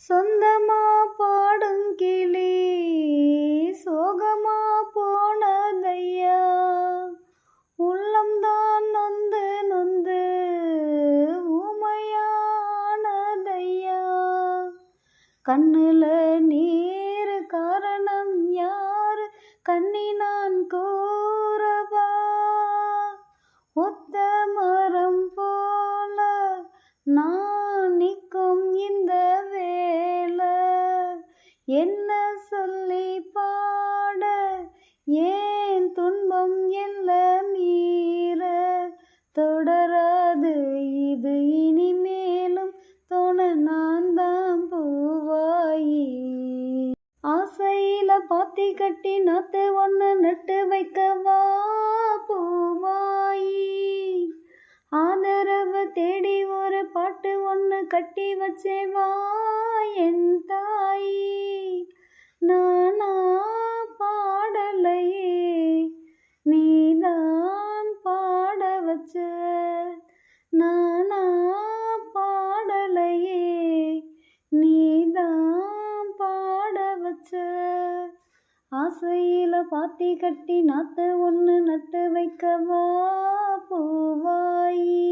சொந்தமா பாடுங்கிளி சோகமா போனதையா, உள்ளம்தான் நொந்து நொந்து ஊமையானதையா. கண்ணுல நீர் காரணம் யாரு, கண்ணி நான் கூறவா. ஒத்த மரம் போல நான் நிற்கும் இந்த வேளை, என்ன சொல்லி பாட ஏன் துன்பம் எல்ல மீற. தொடராது இது இனிமேலும் தோண நான் தான் பூவாயி. ஆசையில பாத்தி கட்டி நாத்து ஒன்று நட்டு வைக்கவா பூவாயி. ஆதரவு தேடி ஒரு பாட்டு ஒன்று கட்டி வச்சேவா என் தாயி. நானா பாடலையே நீதான் பாட வச்ச, நானா பாடலையே நீதான் பாட வச்ச. ஆசையில பாத்தி கட்டி நாத்து ஒன்று நட்டு வைக்கவா பூவாயி.